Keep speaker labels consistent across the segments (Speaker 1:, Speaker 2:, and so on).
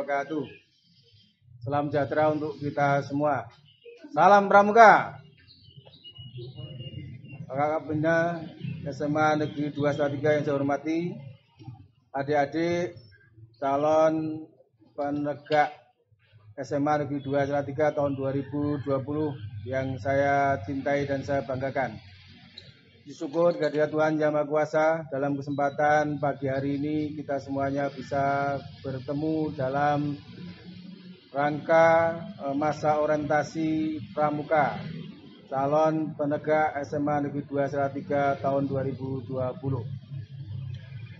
Speaker 1: wabarakatuh. Salam sejahtera untuk kita semua. Salam Pramuka. Kakak Bina SMA Negeri 213 yang saya hormati, adik-adik calon penegak SMA Negeri 213 tahun 2020 yang saya cintai dan saya banggakan. Syukur kehadirat Tuhan Yang Maha Kuasa, dalam kesempatan pagi hari ini kita semuanya bisa bertemu dalam rangka masa orientasi pramuka calon penegak SMA Negeri 213 tahun 2020.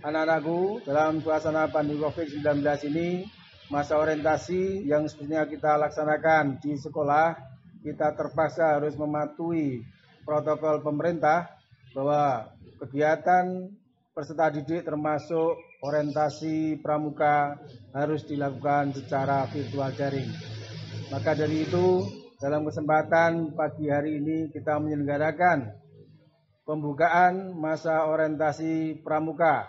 Speaker 1: Anak-anakku, dalam suasana pandemi COVID-19 ini, masa orientasi yang sebenarnya kita laksanakan di sekolah, kita terpaksa harus mematuhi protokol pemerintah bahwa kegiatan peserta didik termasuk orientasi pramuka harus dilakukan secara virtual daring. Maka dari itu, dalam kesempatan pagi hari ini kita menyelenggarakan pembukaan masa orientasi pramuka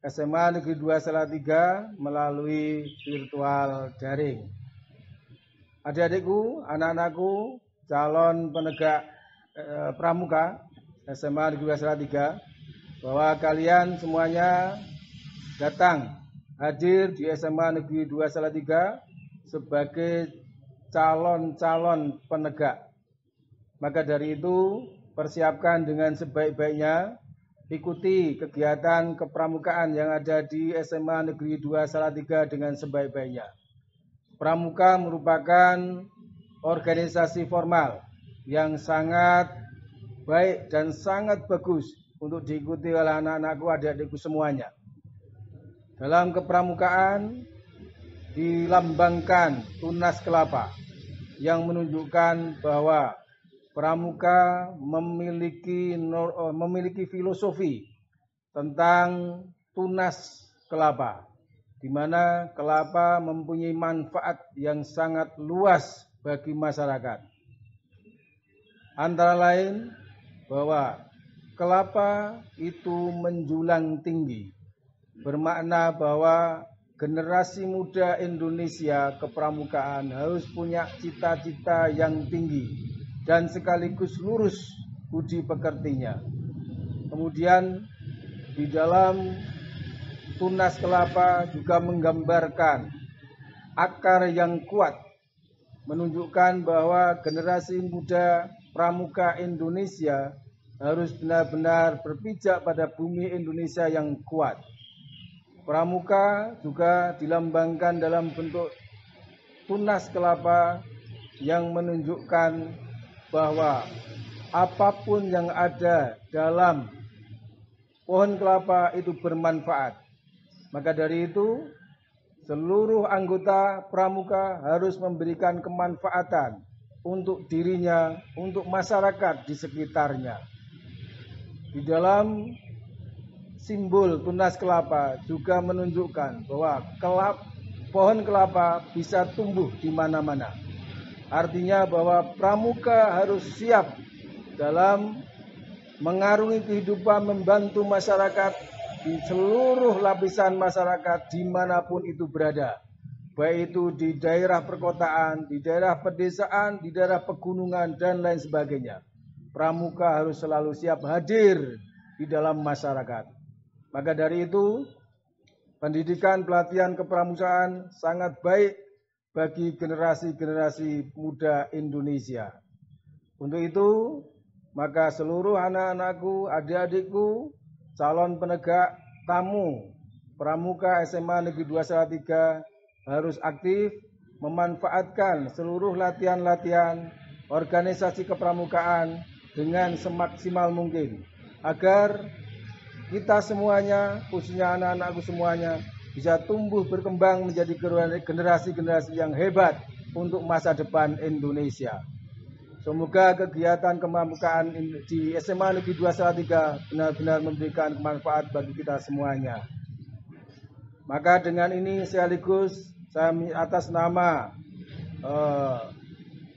Speaker 1: SMA Negeri 213 melalui virtual daring. Adik-adikku, anak-anakku, calon penegak pramuka SMA Negeri 213, bahwa kalian semuanya datang hadir di SMA Negeri 213 sebagai calon-calon penegak. Maka dari itu, persiapkan dengan sebaik-baiknya, ikuti kegiatan kepramukaan yang ada di SMA Negeri 213 dengan sebaik-baiknya. Pramuka merupakan organisasi formal yang sangat baik dan sangat bagus untuk diikuti oleh anak-anakku, adik-adikku semuanya. Dalam kepramukaan dilambangkan tunas kelapa yang menunjukkan bahwa pramuka memiliki filosofi tentang tunas kelapa, di mana kelapa mempunyai manfaat yang sangat luas bagi masyarakat. Antara lain bahwa kelapa itu menjulang tinggi, bermakna bahwa generasi muda Indonesia kepramukaan harus punya cita-cita yang tinggi dan sekaligus lurus budi pekertinya. Kemudian di dalam tunas kelapa juga menggambarkan akar yang kuat, menunjukkan bahwa generasi muda pramuka Indonesia harus benar-benar berpijak pada bumi Indonesia yang kuat. Pramuka juga dilambangkan dalam bentuk tunas kelapa yang menunjukkan bahwa apapun yang ada dalam pohon kelapa itu bermanfaat. Maka dari itu, seluruh anggota pramuka harus memberikan kemanfaatan untuk dirinya, untuk masyarakat di sekitarnya. Di dalam simbol tunas kelapa juga menunjukkan bahwa pohon kelapa bisa tumbuh di mana-mana. Artinya bahwa pramuka harus siap dalam mengarungi kehidupan, membantu masyarakat di seluruh lapisan masyarakat dimanapun itu berada. Baik itu di daerah perkotaan, di daerah pedesaan, di daerah pegunungan, dan lain sebagainya. Pramuka harus selalu siap hadir di dalam masyarakat. Maka dari itu, pendidikan pelatihan kepramukaan sangat baik bagi generasi-generasi muda Indonesia. Untuk itu, maka seluruh anak-anakku, adik-adikku, calon penegak tamu pramuka SMA Negeri 213 harus aktif memanfaatkan seluruh latihan-latihan organisasi kepramukaan dengan semaksimal mungkin agar kita semuanya, khususnya anak-anakku semuanya, bisa tumbuh berkembang menjadi generasi-generasi yang hebat untuk masa depan Indonesia. Semoga kegiatan kepramukaan di SMA Negeri 213 benar-benar memberikan manfaat bagi kita semuanya. Maka dengan ini sekaligus saya atas nama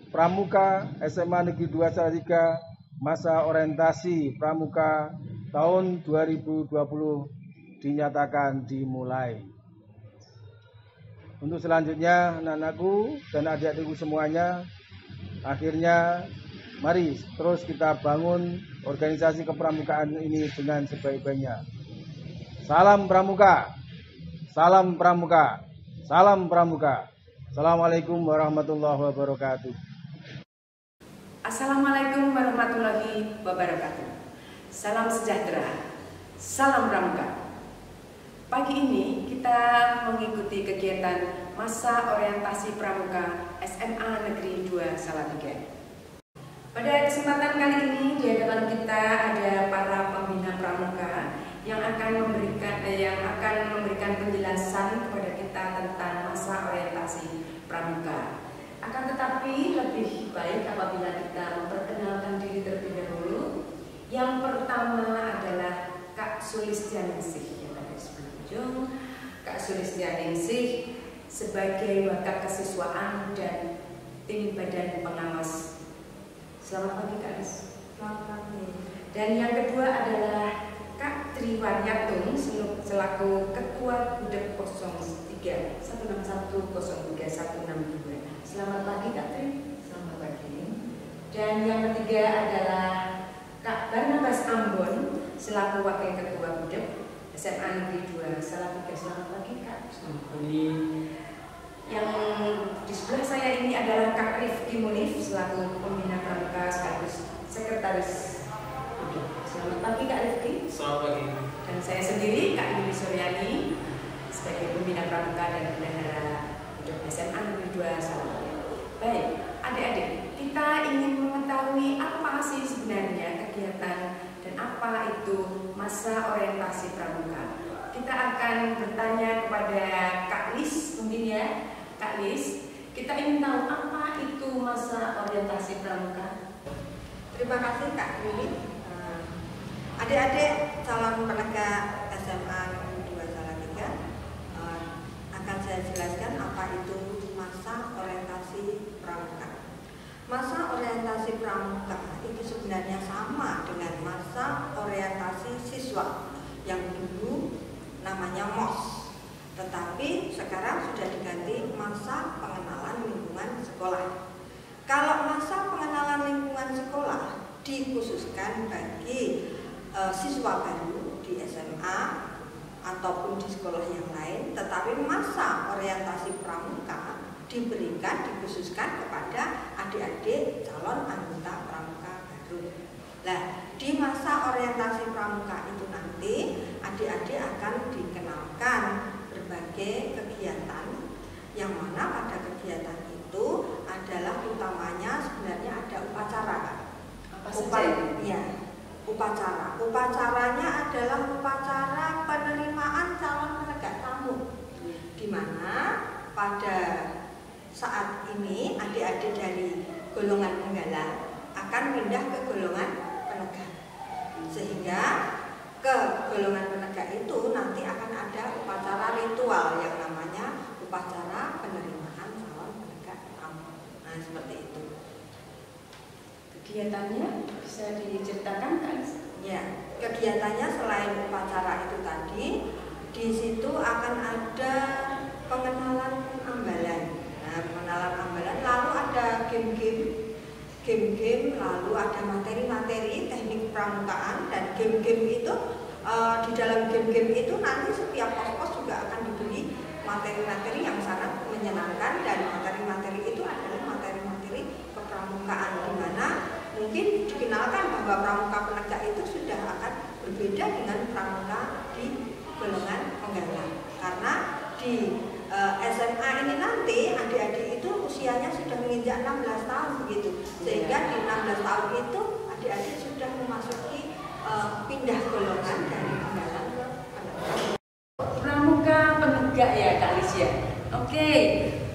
Speaker 1: Pramuka SMA Negeri 213 masa orientasi pramuka tahun 2020 dinyatakan dimulai. Untuk selanjutnya anak-anakku dan adik-adikku semuanya, akhirnya mari terus kita bangun organisasi kepramukaan ini dengan sebaik-baiknya. Salam Pramuka, salam Pramuka, salam Pramuka. Assalamualaikum warahmatullahi wabarakatuh.
Speaker 2: Assalamualaikum warahmatullahi wabarakatuh. Salam sejahtera, salam Pramuka. Pagi ini kita mengikuti kegiatan masa orientasi Pramuka SMA Negeri 2 Salatiga. Pada kesempatan kali ini di hadapan kita ada para pembina Pramuka yang akan memberikan penjelasan kepada kita tentang masa orientasi Pramuka. Akan tetapi lebih baik apabila kita memperkenalkan diri terlebih dahulu. Yang pertama adalah Kak Sulistianingsih. Kak Sulistianingsih sebagai wakil kesiswaan dan tim badan pengawas. Selamat pagi Kak Lis.
Speaker 3: Selamat pagi.
Speaker 2: Dan yang kedua adalah Kak Triwaryatung selaku Ketua Budek 03 16103 162. Selamat pagi Kak Tri.
Speaker 3: Selamat pagi.
Speaker 2: Dan yang ketiga adalah Kak Barnabas Ambon selaku Wakil Ketua Budek SMA Negeri 2 Salatiga. Selamat pagi Kak.
Speaker 3: Selamat pagi.
Speaker 2: Yang di sebelah saya ini adalah Kak Rifki Munif selaku pembina Pramuka sekaligus sekretaris Budek. Selamat pagi Kak Rifki.
Speaker 4: Selamat pagi.
Speaker 2: Dan saya sendiri Kak Yuli Suryani sebagai pembina Pramuka dan bendahara Budek SMA Negeri 2 Salatiga. Baik, adik-adik, kita ingin mengetahui apa sih sebenarnya kegiatan dan apa itu masa orientasi Pramuka. Kita akan bertanya kepada Kak Lis mungkin ya. Kak Lis, kita ingin tahu apa itu masa orientasi Pramuka.
Speaker 3: Terima kasih Kak Yuli. Adik-adik calon penegak SMA Negeri 2 Salatiga, akan saya jelaskan apa itu masa orientasi Pramuka. Masa orientasi Pramuka itu sebenarnya sama dengan masa orientasi siswa yang dulu namanya MOS, tetapi sekarang sudah diganti masa pengenalan lingkungan sekolah. Kalau masa pengenalan lingkungan sekolah dikhususkan bagi siswa baru di SMA ataupun di sekolah yang lain, tetapi masa orientasi Pramuka dikhususkan kepada adik-adik calon anggota Pramuka baru. Nah, di masa orientasi Pramuka itu nanti adik-adik akan dikenalkan berbagai kegiatan, yang mana pada kegiatan itu adalah utamanya sebenarnya ada upacara. Upacara. Upacaranya adalah upacara penerimaan calon penegak tamu, di mana pada saat ini adik-adik dari golongan penggalang akan pindah ke golongan penegak, sehingga ke golongan penegak itu nanti akan ada upacara ritual yang namanya upacara penerimaan calon penegak tamu. Nah, seperti itu.
Speaker 2: Kegiatannya bisa diceritakan kan?
Speaker 3: Ya, kegiatannya selain upacara itu tadi, di situ akan ada pengenalan ambalan. Nah, pengenalan ambalan, lalu ada game-game, lalu ada materi-materi teknik pramukaan, dan game-game itu di dalam game-game itu nanti setiap pos-pos juga akan diberi materi-materi yang sangat menyenangkan, dan materi-materi itu adalah materi-materi kepramukaan, di mana mungkin dikenalkan bahwa pramuka penegak itu sudah akan berbeda dengan pramuka di golongan penggalang, karena di SMA ini nanti adik-adik itu usianya sudah menginjak 16 tahun begitu, sehingga di 16 tahun itu adik-adik sudah memasuki pindah golongan dari penggalang ke penegak.
Speaker 2: Pramuka penegak ya Kak Lis ya. Oke,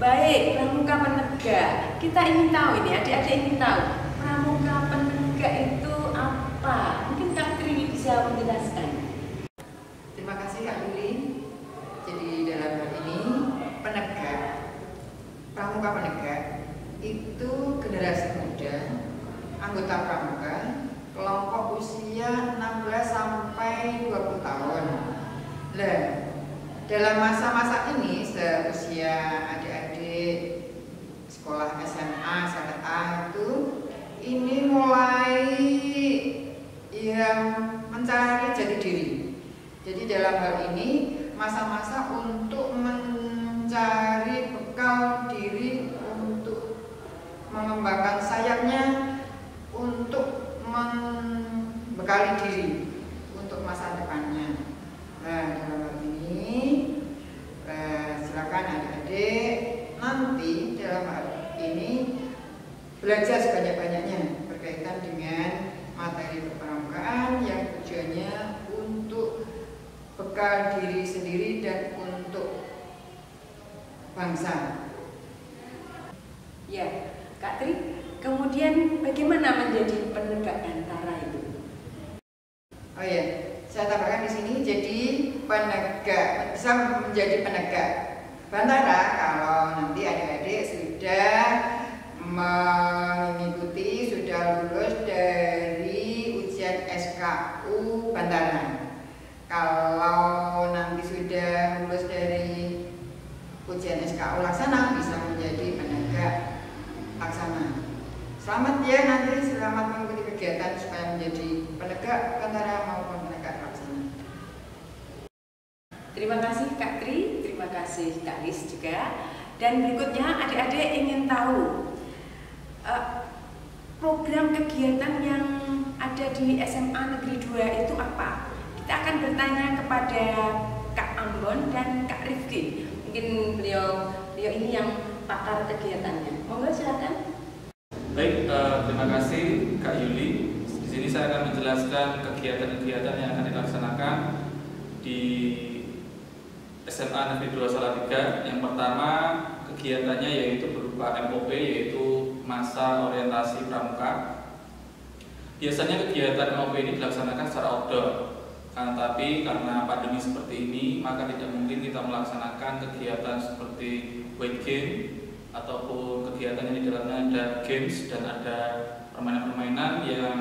Speaker 2: baik, pramuka penegak. Kita ingin tahu ini, adik-adik ingin tahu pramuka penegak itu apa? Mungkin Kak Tri bisa menjelaskan.
Speaker 5: Terima kasih Kak Yuli. Jadi dalam hal ini pramuka penegak itu generasi muda, anggota pramuka, kelompok usia 16 sampai 20 tahun. Nah, dalam masa-masa ini seusia adik-adik sekolah SMA, SMA itu ini mulai yang mencari jati diri. Jadi dalam hal ini masa-masa untuk mencari bekal diri, untuk mengembangkan sayapnya, untuk membekali diri untuk masa depannya. Nah, dalam hal ini silakan adik-adik nanti dalam hal ini belajar sebanyak-banyaknya berkaitan dengan materi kepramukaan yang tujuannya untuk bekal diri sendiri dan untuk bangsa.
Speaker 2: Ya, Kak Tri, kemudian bagaimana menjadi penegak Bantara itu?
Speaker 5: Oh ya, saya tambahkan di sini jadi penegak, bisa menjadi penegak Bantara kalau nanti adik-adik sudah mengikuti, sudah lulus dari ujian SKU Bantara. Kalau nanti sudah lulus dari ujian SKU Laksana bisa menjadi penegak Laksana. Selamat ya nanti, selamat mengikuti kegiatan supaya menjadi penegak Bantara maupun penegak Laksana.
Speaker 2: Terima kasih Kak Tri, terima kasih Kak Lis juga. Dan berikutnya adik-adik ingin tahu program kegiatan yang ada di SMA Negeri 2 itu apa? Kita akan bertanya kepada Kak Ambon dan Kak Rifki. Mungkin beliau ini yang pakar kegiatannya. Monggo silakan.
Speaker 4: Baik, terima kasih Kak Yuli. Di sini saya akan menjelaskan kegiatan-kegiatan yang akan dilaksanakan di SMA Negeri 2 Salatiga. Yang pertama kegiatannya yaitu berupa MOP, yaitu masa orientasi pramuka. Biasanya kegiatan MOP ini dilaksanakan secara outdoor. Tapi karena pandemi seperti ini, maka tidak mungkin kita melaksanakan kegiatan seperti weight game ataupun kegiatan yang di dalamnya ada games dan ada permainan-permainan yang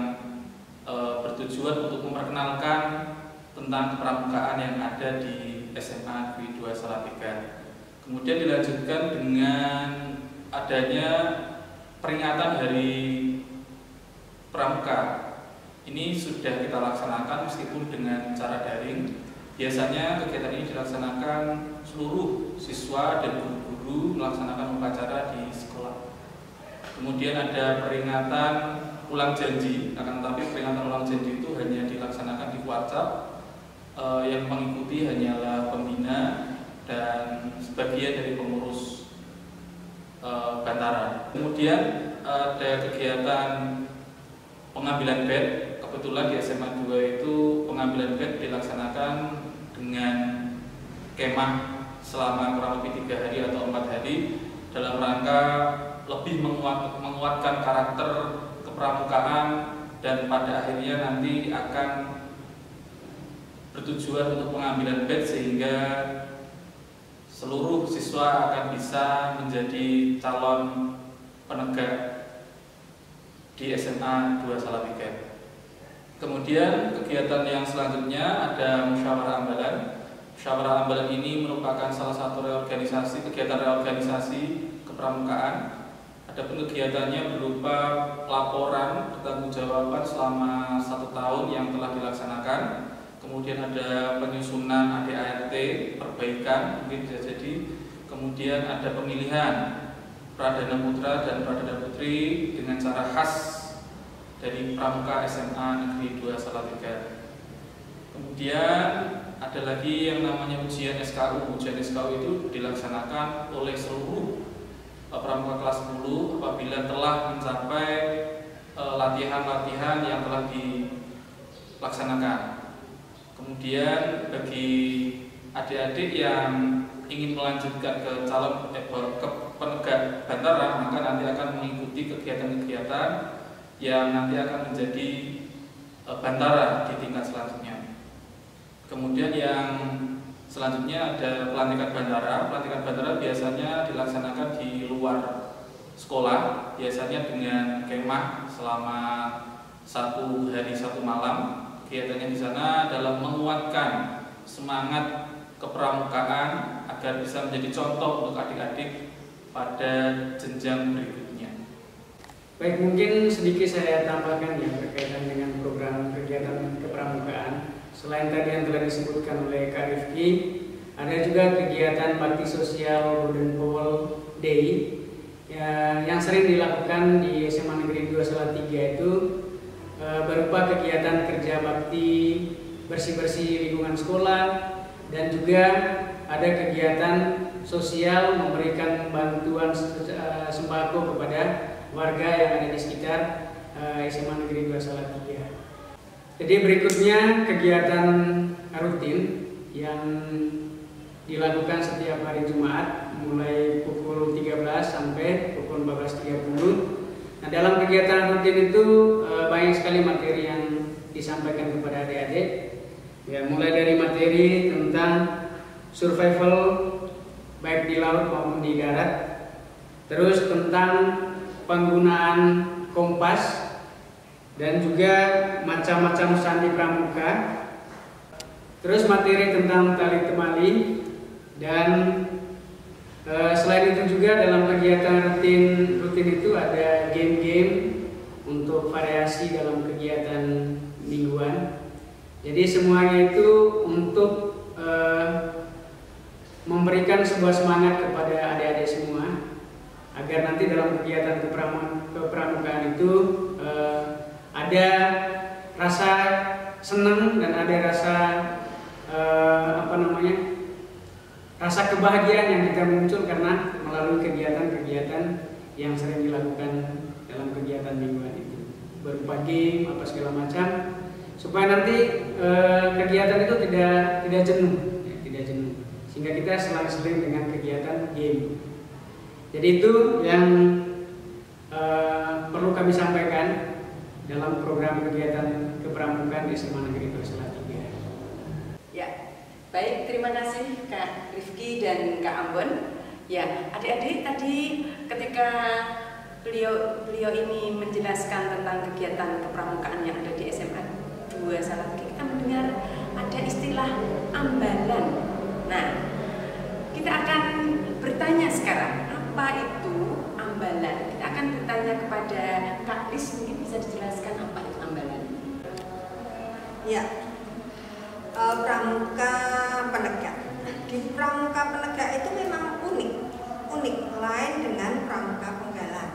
Speaker 4: bertujuan untuk memperkenalkan tentang kepramukaan yang ada di SMA Negeri 2 Salatiga. Kemudian dilanjutkan dengan adanya peringatan Hari Pramuka. Ini sudah kita laksanakan meskipun dengan cara daring. Biasanya kegiatan ini dilaksanakan seluruh siswa dan guru-guru melaksanakan upacara di sekolah. Kemudian ada peringatan ulang janji, akan tetapi peringatan ulang janji itu hanya dilaksanakan di WhatsApp. Yang mengikuti hanyalah pembina dan sebagian dari pengurus Bantara. Kemudian ada kegiatan pengambilan bed. Kebetulan di SMA 2 itu pengambilan bed dilaksanakan dengan kemah selama kurang lebih 3 hari atau 4 hari dalam rangka lebih menguatkan karakter kepramukaan dan pada akhirnya nanti akan bertujuan untuk pengambilan bed sehingga seluruh siswa akan bisa menjadi calon penegak di SMA 2 Salatiga. Kemudian kegiatan yang selanjutnya ada musyawarah ambalan. Musyawarah ambalan ini merupakan salah satu kegiatan reorganisasi kepramukaan. Adapun kegiatannya berupa laporan pertanggungjawaban selama 1 tahun yang telah dilaksanakan. Kemudian ada penyusunan ADART, perbaikan mungkin bisa jadi. Kemudian ada pemilihan Pradana Putra dan Pradana Putri dengan cara khas dari Pramuka SMA Negeri 2 Salatiga. Kemudian ada lagi yang namanya ujian SKU. Ujian SKU itu dilaksanakan oleh seluruh Pramuka kelas 10 apabila telah mencapai latihan-latihan yang telah dilaksanakan. Kemudian bagi adik-adik yang ingin melanjutkan ke calon ke penegak Bantara, maka nanti akan mengikuti kegiatan-kegiatan yang nanti akan menjadi Bantara di tingkat selanjutnya. Kemudian yang selanjutnya ada pelantikan Bantara. Pelantikan Bantara biasanya dilaksanakan di luar sekolah, biasanya dengan kemah selama 1 hari 1 malam. Kegiatannya di sana adalah menguatkan semangat kepramukaan agar bisa menjadi contoh untuk adik-adik pada jenjang berikutnya.
Speaker 6: Baik, mungkin sedikit saya tambahkan ya berkaitan dengan program kegiatan kepramukaan. Selain tadi yang telah disebutkan oleh Kak Rifki, ada juga kegiatan bakti sosial Golden Bowl Day ya, yang sering dilakukan di SMA Negeri 2 Salatiga itu berupa kegiatan kerja bakti, bersih-bersih lingkungan sekolah, dan juga ada kegiatan sosial memberikan bantuan sembako kepada warga yang ada di sekitar SMA Negeri 2 Salatiga. Jadi berikutnya kegiatan rutin yang dilakukan setiap hari Jumat mulai pukul 13 sampai pukul 14.30. Nah, dalam kegiatan rutin itu banyak sekali materi yang disampaikan kepada adik-adik. Ya, mulai dari materi tentang survival baik di laut maupun di darat. Terus tentang penggunaan kompas dan juga macam-macam sandi pramuka. Terus materi tentang tali temali. Dan selain itu juga dalam kegiatan rutin itu ada game-game untuk variasi dalam kegiatan mingguan. Jadi semuanya itu untuk memberikan sebuah semangat kepada adik-adik semua agar nanti dalam kegiatan kepramukaan itu ada rasa senang dan ada rasa rasa kebahagiaan yang kita muncul karena melalui kegiatan-kegiatan yang sering dilakukan dalam kegiatan mingguan itu, berupa game apa segala macam, supaya nanti kegiatan itu tidak jenuh, ya, tidak jenuh, sehingga kita selang-seling dengan kegiatan game. Jadi itu yang perlu kami sampaikan dalam program kegiatan kepramukaan di SMA Negeri 2 Salatiga.
Speaker 2: Ya. Baik, terima kasih Kak Rifki dan Kak Ambon. Ya, adik-adik tadi ketika beliau ini menjelaskan tentang kegiatan kepramukaan yang ada di SMA 2 Salatiga, kita mendengar ada istilah ambalan. Nah, kita akan bertanya sekarang, apa itu ambalan? Kita akan bertanya kepada Kak Lis, mungkin bisa dijelaskan apa itu ambalan?
Speaker 3: Ya. Pramuka penegak. Di pramuka penegak itu memang unik lain dengan pramuka penggalan.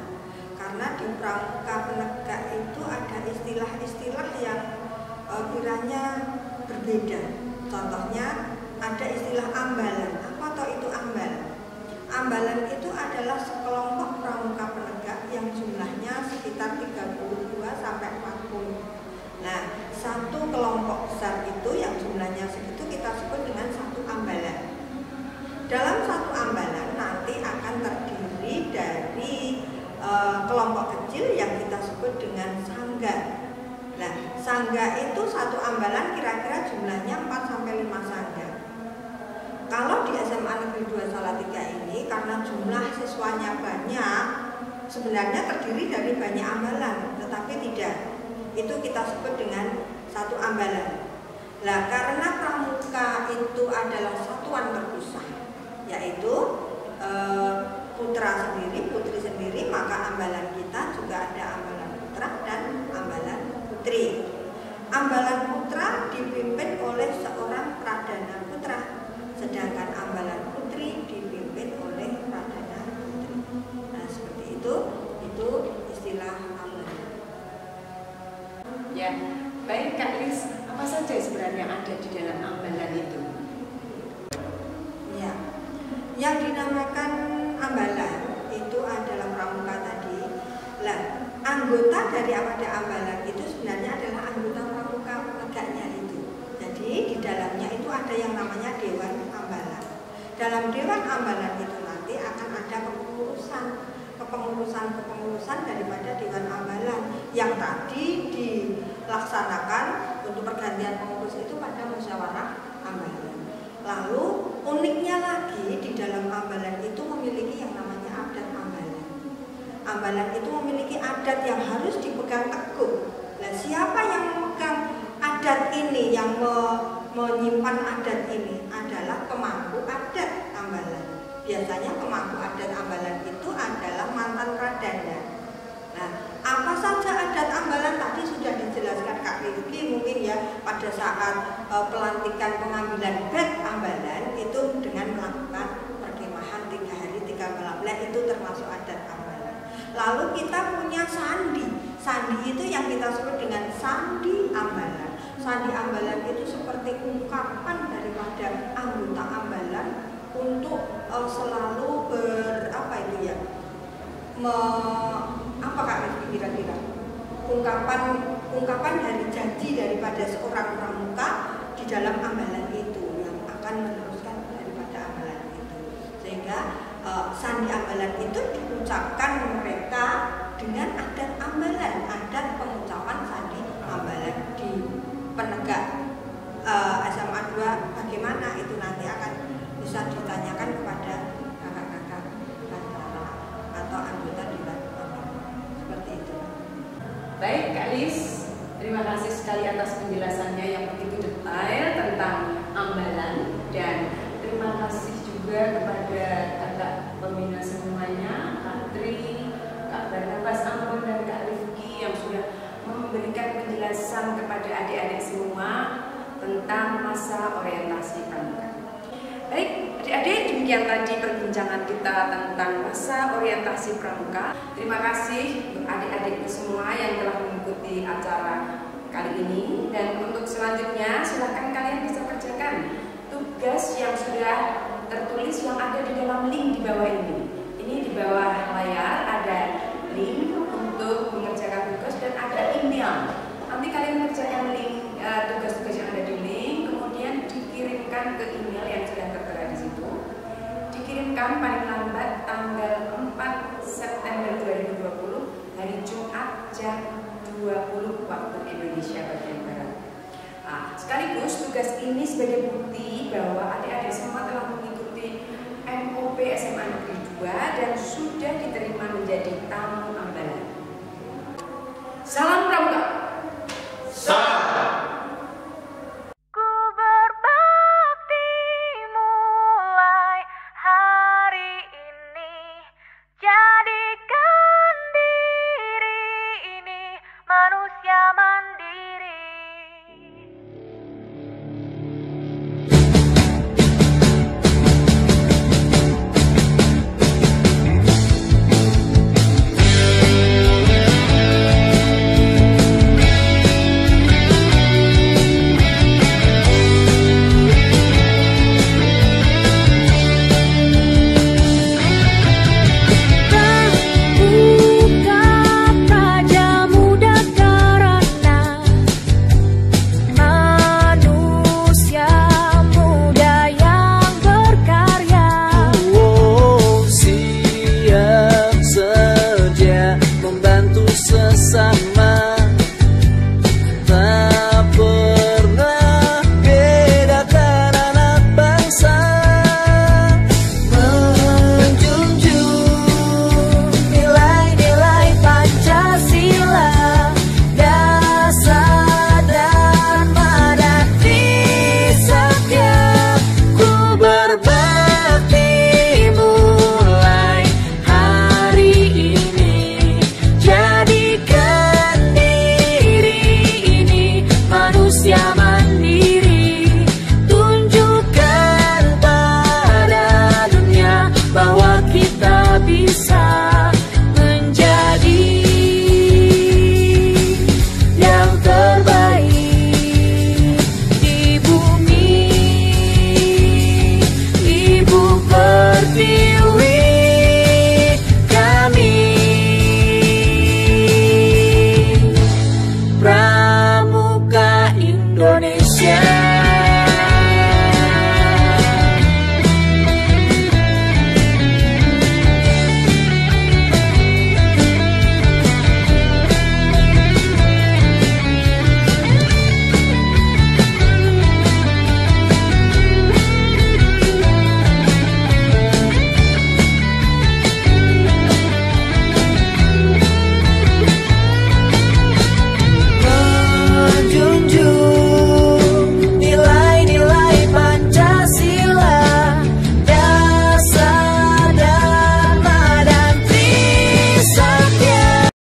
Speaker 3: Karena di pramuka penegak itu ada istilah-istilah yang kiranya berbeda. Contohnya ada istilah ambalan. Apa toh itu ambalan? Ambalan itu adalah sekelompok pramuka penegak yang jumlahnya sekitar 32 sampai 40. Nah, satu kelompok besar itu yang jumlahnya segitu kita sebut dengan satu ambalan. Dalam satu ambalan nanti akan terdiri dari kelompok kecil yang kita sebut dengan sangga. Nah, sangga itu satu ambalan kira-kira jumlahnya 4 sampai 5 sangga. Kalau di SMA Negeri 2 Salatiga ini karena jumlah siswanya banyak, sebenarnya terdiri dari banyak ambalan, tetapi tidak. Itu kita sebut dengan satu ambalan. Nah, karena pramuka itu adalah satuan terpusat, yaitu putra sendiri, putri sendiri, maka ambalan kita juga ada ambalan putra dan ambalan putri. Ambalan putra dipimpin oleh seorang pradana putra, sedangkan ambalan putri dipimpin oleh pradana putri. Nah, seperti itu istilah ambalan.
Speaker 2: Ya, baik Kak Lis, apa saja sebenarnya ada di dalam ambalan itu?
Speaker 3: Ya, yang dinamakan ambalan itu adalah pramuka tadi. Lah, anggota dari ambalan itu sebenarnya adalah anggota pramuka penegaknya itu. Jadi di dalamnya itu ada yang namanya Dewan Ambalan. Dalam Dewan Ambalan itu nanti akan ada kepengurusan daripada Dewan Ambalan yang tadi dilaksanakan untuk pergantian pengurus itu pada musyawarah ambalan. Lalu uniknya lagi di dalam ambalan itu memiliki yang namanya adat ambalan. Ambalan itu memiliki adat yang harus dipegang teguh. Nah, siapa yang memegang adat ini, yang menyimpan adat ini adalah pemangku adat Ambalan. Biasanya pemangku adat Ambalan itu adalah mantan pradana. Nah, apa saja adat Ambalan tadi sudah dijelaskan Kak Rifki mungkin ya, pada saat pelantikan pengambilan bed Ambalan itu dengan melakukan perkemahan 3 hari 3 malam. Nah, itu termasuk adat Ambalan. Lalu kita punya sandi. Sandi itu yang kita sebut dengan sandi Ambalan. Sandi Ambalan itu seperti ungkapan daripada anggota Ambalan untuk selalu apa Kak Rifki kira-kira? Ungkapan dari janji daripada seorang pramuka di dalam Ambalan itu yang akan meneruskan daripada Ambalan itu. Sehingga sandi Ambalan itu diucapkan mereka dengan adat Ambalan, adat pengucapan sandi Ambalan di penegak SMA 2 bagaimana itu nanti akan bisa ditanyakan kepada kakak-kakak Bantara atau anggota Dewan Ambalan. Seperti itu.
Speaker 2: Baik Kak Lis, terima kasih sekali atas penjelasannya yang begitu detail tentang Ambalan, dan terima kasih juga kepada kakak pembina semuanya, Kak Tri, Kak Barnabas Ambon dan Kak Rifki yang sudah memberikan penjelasan kepada adik-adik semua tentang masa orientasi pramuka. Baik, adik-adik, demikian tadi perbincangan kita tentang masa orientasi pramuka. Terima kasih untuk adik-adikku semua yang telah mengikuti acara kali ini, dan untuk selanjutnya silahkan kalian bisa kerjakan tugas yang sudah tertulis yang ada di dalam link di bawah ini. Ini di bawah layar ada link untuk mengerjakan tugas dan ada email. Nanti kalian mengerjakan link tugas-tugas yang ada di link, kemudian dikirimkan ke email yang sudah tertera di situ. Dikirimkan paling lambat tanggal 4 September 2020 hari Jumat jam 20 waktu Indonesia bagian barat. Nah, sekaligus tugas ini sebagai bukti bahwa adik-adik semua telah mengikuti MOP SMA Negeri 2 dan sudah diterima menjadi tamu Ambalan. Salam pramuka.
Speaker 7: Salam.
Speaker 8: Ku berbakti mulai hari ini, jadikan diri ini manusia mandiri. Menuju